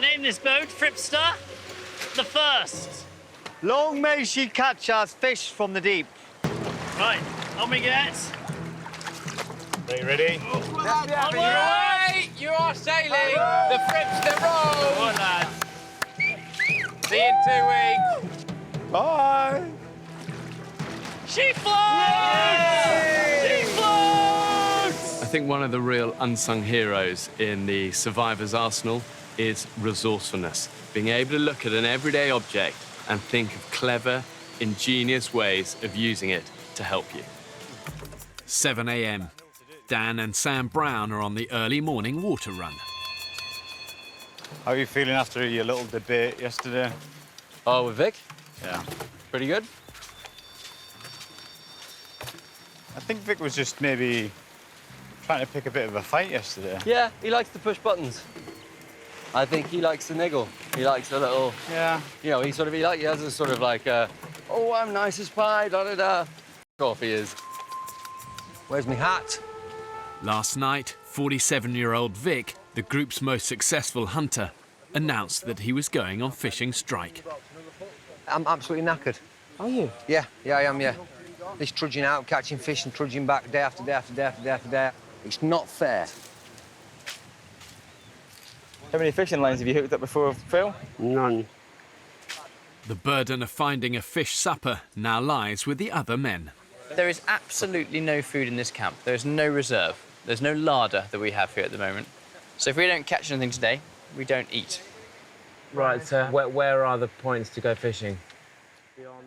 named this boat Fripster the First. Long may she catch us fish from the deep. Right, on we get. Are you ready? Away! You are sailing the Fripster Road! Come on, lads. See you in 2 weeks. Bye. She floats! She floats! I think one of the real unsung heroes in the survivor's arsenal is resourcefulness. Being able to look at an everyday object and think of clever, ingenious ways of using it to help you. 7 a.m. Dan and Sam Brown are on the early morning water run. How are you feeling after your little debate yesterday? Oh, with Vic? Yeah. Pretty good? I think Vic was just maybe trying to pick a bit of a fight yesterday. Yeah, he likes to push buttons. I think he likes to niggle. He likes a little... Yeah. You know, he has a sort of like, oh, I'm nice as pie, da-da-da. Off he is. Where's my hat? Last night, 47-year-old Vic, the group's most successful hunter, announced that he was going on fishing strike. I'm absolutely knackered. Are you? Yeah, I am, yeah. This trudging out, catching fish and trudging back day after day after day after day after day. It's not fair. How many fishing lines have you hooked up before, Phil? None. The burden of finding a fish supper now lies with the other men. There is absolutely no food in this camp. There is no reserve. There's no larder that we have here at the moment. So if we don't catch anything today, we don't eat. Right, so where are the points to go fishing?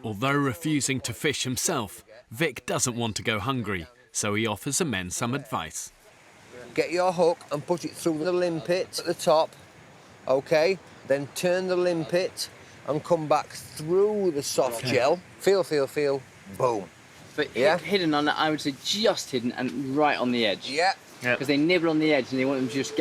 Although refusing to fish himself, Vic doesn't want to go hungry, so he offers the men some advice. Get your hook and put it through the limpet at the top, OK? Then turn the limpet and come back through the soft gel. Feel, boom. But Yeah. hidden on, I would say just hidden and right on the edge. Yeah. Because they nibble on the edge and they want them to just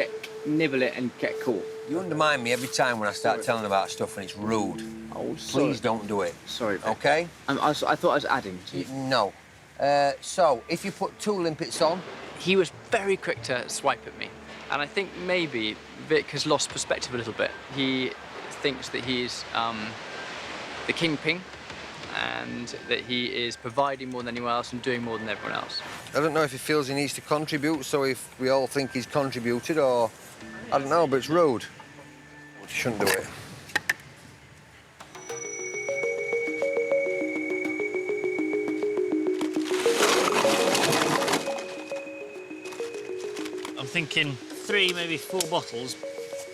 nibble it and get caught. You undermine me every time when I start telling about stuff and it's rude. Oh, sorry. Please don't do it. Sorry, Vic. OK? I thought I was adding to you. No. So, if you put 2 limpets on... He was very quick to swipe at me. And I think maybe Vic has lost perspective a little bit. He thinks that he's the kingpin and that he is providing more than anyone else and doing more than everyone else. I don't know if he feels he needs to contribute, so if we all think he's contributed, or... I don't know, but it's rude. You shouldn't do it. I'm thinking 3, maybe 4 bottles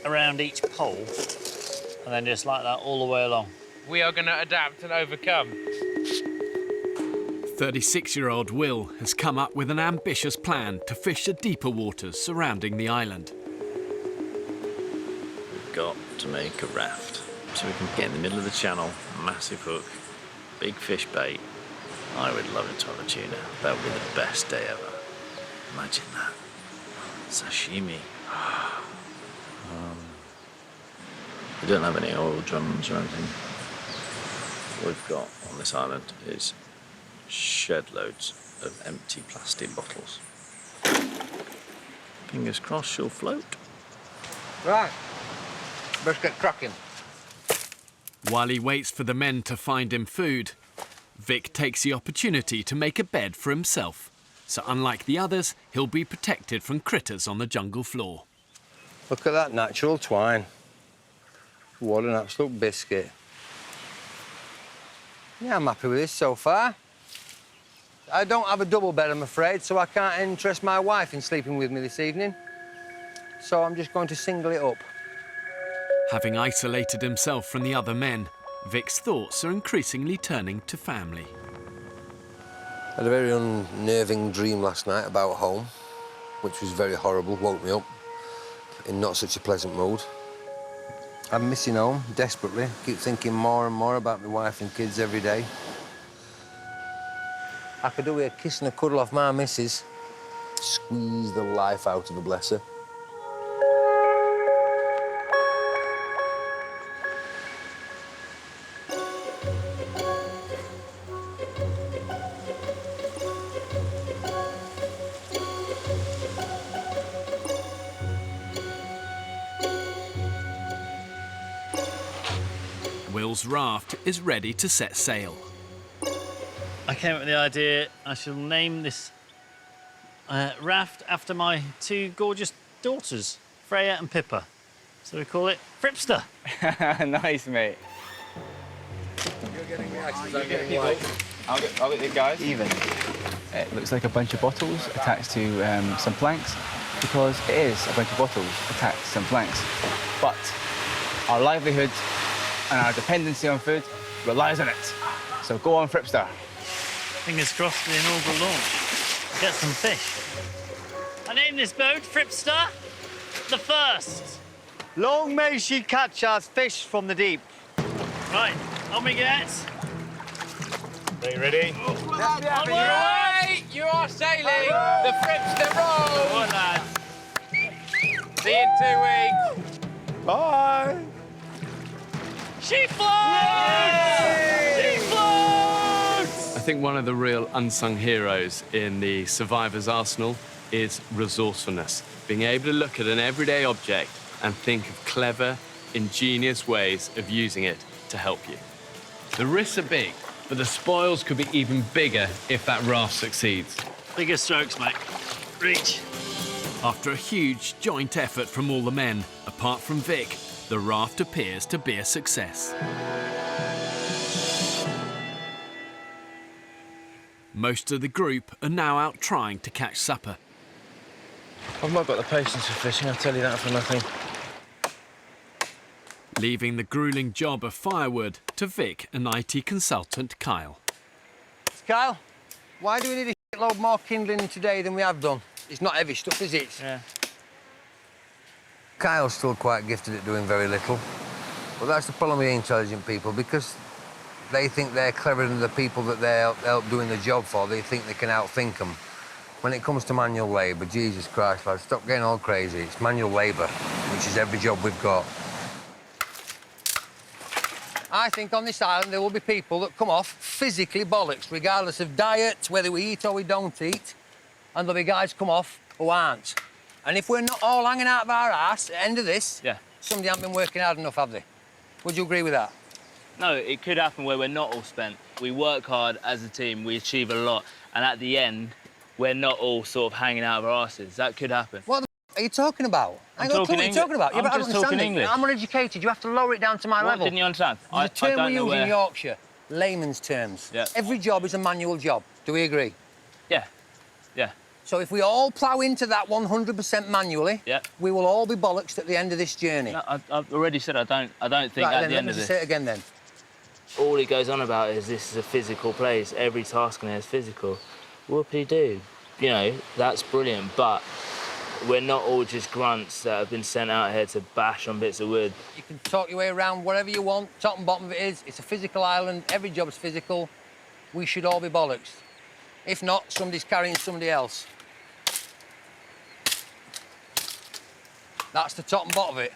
around each pole, and then just like that all the way along. We are going to adapt and overcome. 36-year-old Will has come up with an ambitious plan to fish the deeper waters surrounding the island. We've got to make a raft so we can get in the middle of the channel, massive hook, big fish bait. I would love it to have a tuna. That would be the best day ever. Imagine that. Sashimi. We don't have any oil drums or anything. What we've got on this island is shed loads of empty plastic bottles. Fingers crossed she'll float. Right. Best get cracking. While he waits for the men to find him food, Vic takes the opportunity to make a bed for himself. So unlike the others, he'll be protected from critters on the jungle floor. Look at that natural twine. What an absolute biscuit. Yeah, I'm happy with this so far. I don't have a double bed, I'm afraid, so I can't interest my wife in sleeping with me this evening. So I'm just going to single it up. Having isolated himself from the other men, Vic's thoughts are increasingly turning to family. I had a very unnerving dream last night about home, which was very horrible, woke me up in not such a pleasant mood. I'm missing home desperately, keep thinking more and more about my wife and kids every day. I could do with a kiss and a cuddle off my missus, squeeze the life out of a blesser. Will's raft is ready to set sail. I came up with the idea I shall name this raft after my two gorgeous daughters, Freya and Pippa. So we call it Fripster. Nice, mate. You're getting reactions, I'm getting white. I'll get the guys. Even. It looks like a bunch of bottles attached to some planks, because it is a bunch of bottles attached to some planks. But our livelihood and our dependency on food relies on it. So go on, Fripster. Fingers crossed for the inaugural launch. Get some fish. I named this boat Fripster the First. Long may she catch us fish from the deep. Right, on we get. Are you ready? Away! You are sailing the Fripster roll! Come on, lads. See you in 2 weeks. Bye. She floats! She floats! I think one of the real unsung heroes in the survivor's arsenal is resourcefulness. Being able to look at an everyday object and think of clever, ingenious ways of using it to help you. The risks are big, but the spoils could be even bigger if that raft succeeds. Bigger strokes, mate. Reach. After a huge joint effort from all the men, apart from Vic, the raft appears to be a success. Most of the group are now out trying to catch supper. I've not got the patience for fishing, I'll tell you that for nothing. Leaving the gruelling job of firewood to Vic and IT consultant Kyle. Kyle, why do we need a shitload more kindling today than we have done? It's not heavy stuff, is it? Yeah. Kyle's still quite gifted at doing very little. But that's the problem with intelligent people, because they think they're cleverer than the people that they're help doing the job for. They think they can outthink them. When it comes to manual labour, Jesus Christ, lads, stop getting all crazy. It's manual labour, which is every job we've got. I think on this island there will be people that come off physically bollocks, regardless of diet, whether we eat or we don't eat. And there'll be guys come off who aren't. And if we're not all hanging out of our arse at the end of this, somebody hasn't been working hard enough, have they? Would you agree with that? No, it could happen where we're not all spent. We work hard as a team, we achieve a lot, and at the end, we're not all sort of hanging out of our arses. That could happen. What the are you talking about? I'm talking what are you talking about? I'm just talking English. I'm uneducated. You have to lower it down to my level. Didn't you understand? The term we use where... in Yorkshire, layman's terms. Yeah. Every job is a manual job. Do we agree? Yeah. Yeah. So if we all plough into that 100% manually, we will all be bollocks at the end of this journey. No, I've already said I don't think right, at the end of this. Say it again then. All he goes on about is this is a physical place. Every task in here is physical. Whoopie-doo. You know, that's brilliant, but we're not all just grunts that have been sent out here to bash on bits of wood. You can talk your way around whatever you want. Top and bottom of it is, it's a physical island. Every job's physical. We should all be bollocks. If not, somebody's carrying somebody else. That's the top and bottom of it.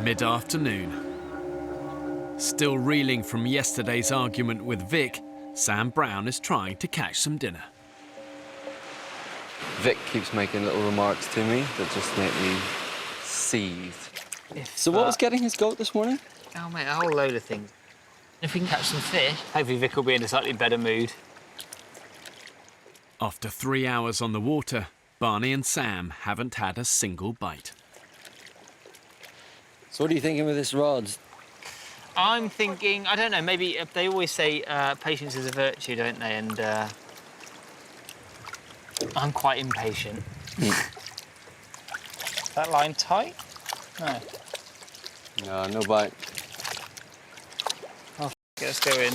Mid-afternoon. Still reeling from yesterday's argument with Vic, Sam Brown is trying to catch some dinner. Vic keeps making little remarks to me that just make me seethe. So what was getting his goat this morning? Oh, mate, a whole load of things. If we can catch some fish... Hopefully Vic will be in a slightly better mood. After 3 hours on the water, Barney and Sam haven't had a single bite. So what are you thinking with this rod? I'm thinking, I don't know, maybe they always say patience is a virtue, don't they? And I'm quite impatient. That line tight? No. No, no bite. Oh, let's go in.